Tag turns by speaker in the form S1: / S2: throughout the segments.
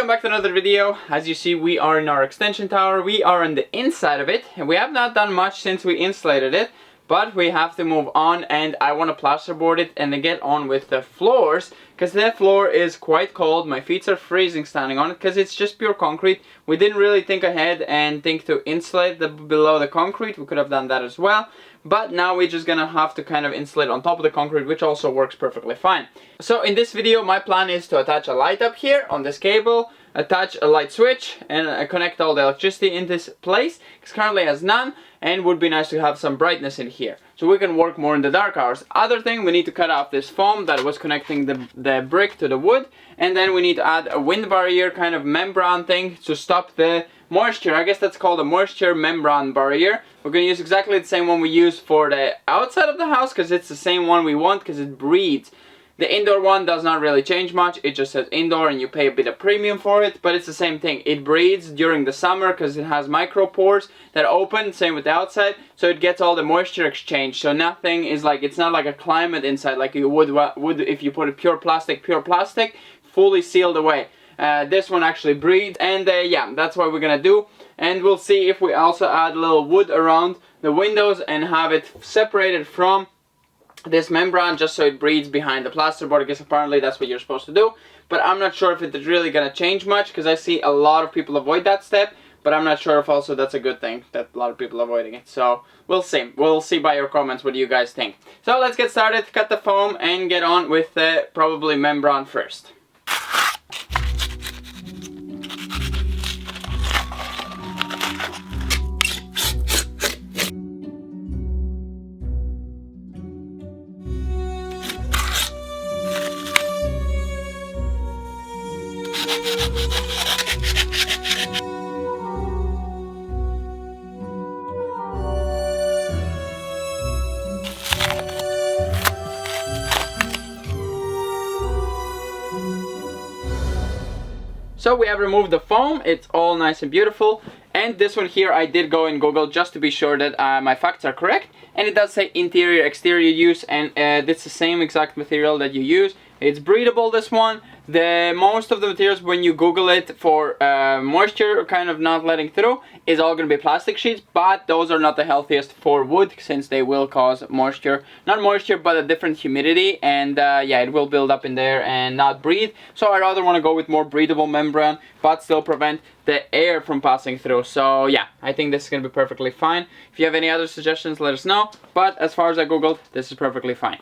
S1: Welcome back to another video. As you see, we are in our extension tower. We are on the inside of it, and we have not done much since we insulated it, but we have to move on, and I want to plasterboard it and then get on with the floors, because the floor is quite cold. My feet are freezing standing on it because it's just pure concrete. We didn't really think ahead and think to insulate below the concrete. We could have done that as well, but now we're just gonna have to kind of insulate on top of the concrete, which also works perfectly fine. So in this video, my plan is to attach a light up here on this cable, attach a light switch, and connect all the electricity in this place, because currently it has none, and would be nice to have some brightness in here so we can work more in the dark hours. Other thing, we need to cut off this foam that was connecting the brick to the wood, and then we need to add a wind barrier kind of membrane thing to stop the moisture. I guess that's called a moisture membrane barrier. We're going to use exactly the same one we use for the outside of the house, because it's the same one we want, because it breathes. The indoor one does not really change much. It just says indoor and you pay a bit of premium for it, but it's the same thing. It breathes during the summer because it has micro pores that open, same with the outside, so it gets all the moisture exchange. So nothing is like, it's not like a climate inside like you would if you put a pure plastic, fully sealed away. This one actually breathes, and yeah, that's what we're gonna do. And we'll see if we also add a little wood around the windows and have it separated from this membrane, just so it breathes behind the plasterboard. I guess apparently that's what you're supposed to do, but I'm not sure if it's really gonna change much, because I see a lot of people avoid that step, but I'm not sure if also that's a good thing that a lot of people are avoiding it. So we'll see by your comments what do you guys think. So let's get started, cut the foam and get on with the probably membrane first. So we have removed the foam, it's all nice and beautiful, and this one here I did go in Google just to be sure that my facts are correct, and it does say interior exterior use, and it's the same exact material that you use. It's breathable, this one. Most of the materials, when you Google it for moisture kind of not letting through, is all going to be plastic sheets, but those are not the healthiest for wood, since they will cause moisture, not moisture but a different humidity, and yeah, it will build up in there and not breathe. So I rather want to go with more breathable membrane but still prevent the air from passing through. So yeah, I think this is going to be perfectly fine. If you have any other suggestions, let us know, but as far as I Googled, this is perfectly fine.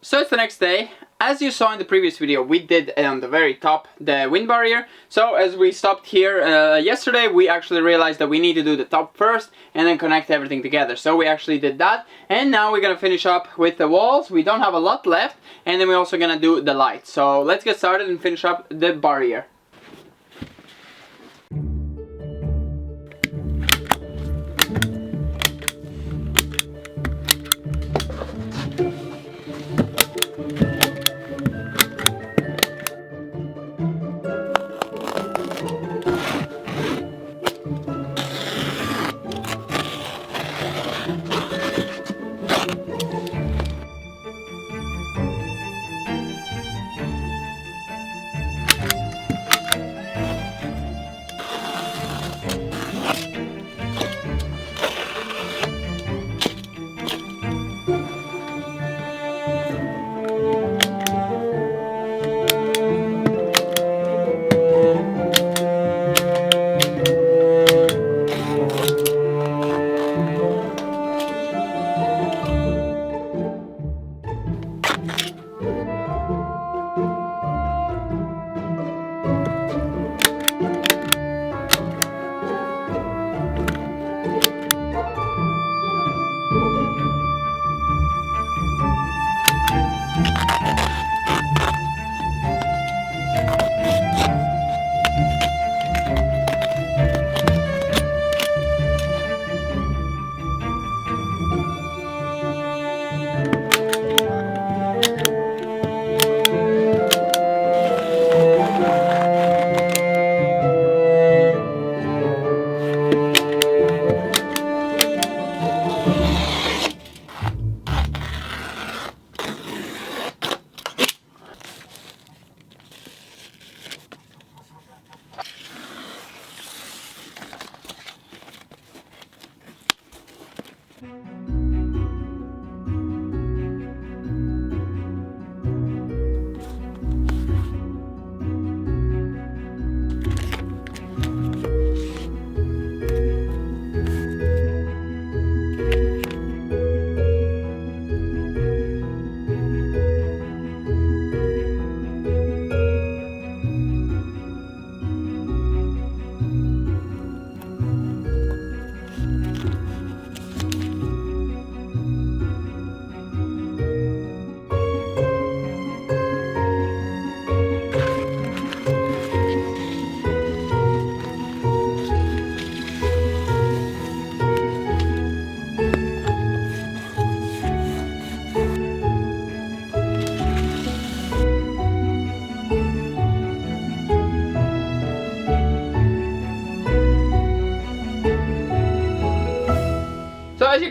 S1: So it's the next day. As you saw in the previous video, we did on the very top the wind barrier. So as we stopped here yesterday, we actually realized that we need to do the top first and then connect everything together. So we actually did that, and now we're gonna finish up with the walls. We don't have a lot left, and then we're also gonna do the lights. So let's get started and finish up the barrier.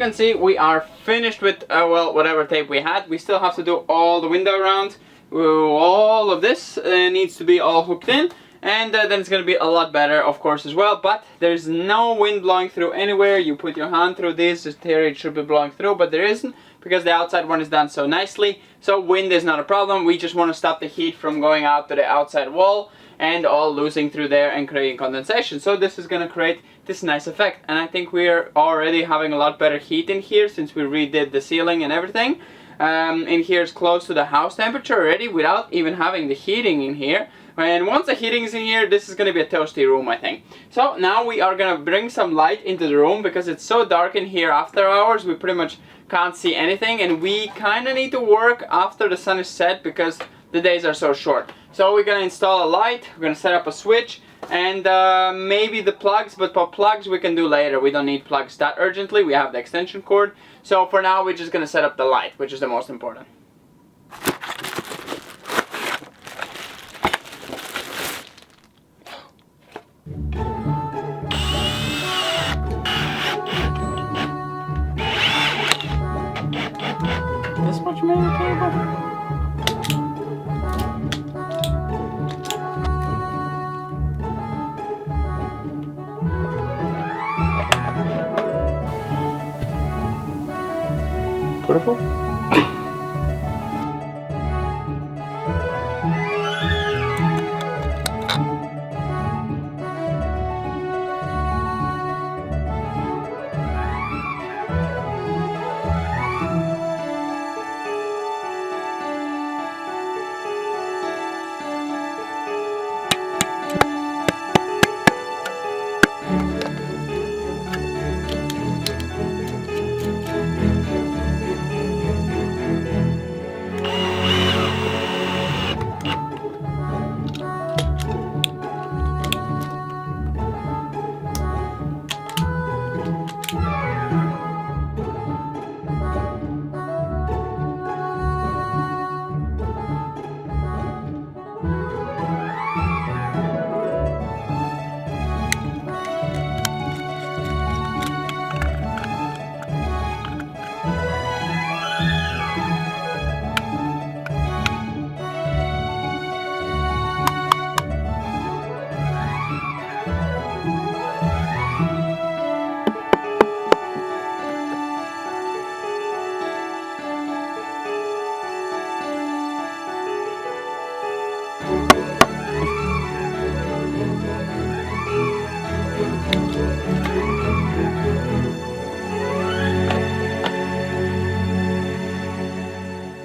S1: can see, we are finished with, well, whatever tape we had. We still have to do all the window around. All of this needs to be all hooked in. And then it's going to be a lot better, of course, as well. But there's no wind blowing through anywhere. You put your hand through this, just here it should be blowing through, but there isn't, because the outside one is done so nicely. So wind is not a problem. We just want to stop the heat from going out to the outside wall and all losing through there and creating condensation. So this is going to create this nice effect. And I think we're already having a lot better heat in here since we redid the ceiling and everything. In here is close to the house temperature already without even having the heating in here. And once the heating is in here, this is going to be a toasty room, I think. So now we are going to bring some light into the room because it's so dark in here after hours. We pretty much can't see anything, and we kind of need to work after the sun is set because the days are so short. So we're going to install a light, we're going to set up a switch, and maybe the plugs, but for plugs we can do later. We don't need plugs that urgently, we have the extension cord. So for now we're just going to set up the light, which is the most important. This much more cable? Beautiful.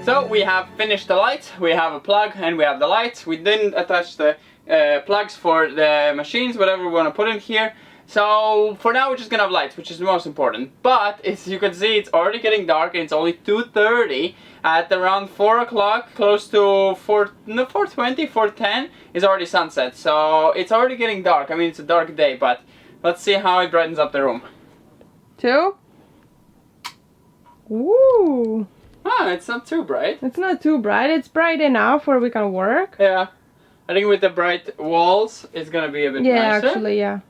S1: So we have finished the lights, we have a plug and we have the lights. We didn't attach the plugs for the machines, whatever we want to put in here. So for now we're just gonna have lights, which is the most important. But as you can see, it's already getting dark and it's only 2:30. At around 4 o'clock, close to 4:20, 4:10 is already sunset. So it's already getting dark. I mean, it's a dark day, but let's see how it brightens up the room.
S2: 2. Woo!
S1: Ah, it's not too bright.
S2: It's not too bright. It's bright enough where we can work.
S1: Yeah. I think with the bright walls, it's gonna be a bit nicer.
S2: Yeah, actually, yeah.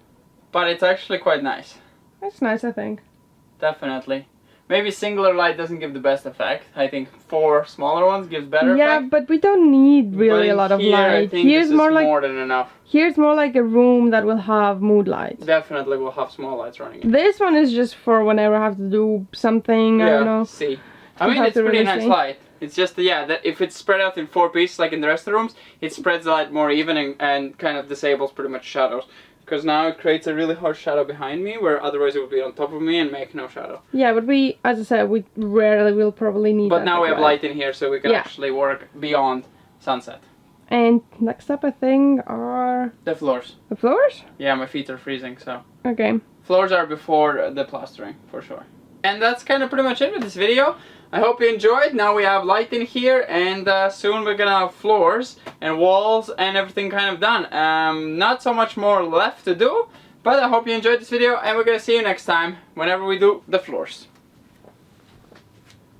S1: But it's actually quite nice.
S2: That's nice, I think.
S1: Definitely. Maybe singular light doesn't give the best effect. I think 4 smaller ones gives better
S2: yeah,
S1: effect.
S2: but we don't need really
S1: But
S2: a lot of
S1: here,
S2: light.
S1: I think
S2: Here's
S1: this
S2: more
S1: is
S2: like
S1: more than enough.
S2: here's more like a room that will have mood lights.
S1: Definitely we'll have small lights running.
S2: This one is just for whenever I have to do something. I don't know.
S1: See. I mean, it's pretty nice light. It's just, yeah, that if it's spread out in 4 pieces like in the rest of the rooms, it spreads the light more even and kind of disables pretty much shadows. Because now it creates a really harsh shadow behind me, where otherwise it would be on top of me and make no shadow.
S2: Yeah, but we, as I said, we rarely will probably need
S1: But
S2: that
S1: now we have
S2: light
S1: light in here, so we can actually work beyond sunset.
S2: And next up, I think, are
S1: The floors.
S2: the floors?
S1: Yeah, my feet are freezing, so.
S2: Okay.
S1: Floors are before the plastering, for sure. And that's kind of pretty much it with this video. I hope you enjoyed. Now we have light in here, and soon we're gonna have floors and walls and everything kind of done. Not so much more left to do, but I hope you enjoyed this video, and we're gonna see you next time whenever we do the floors.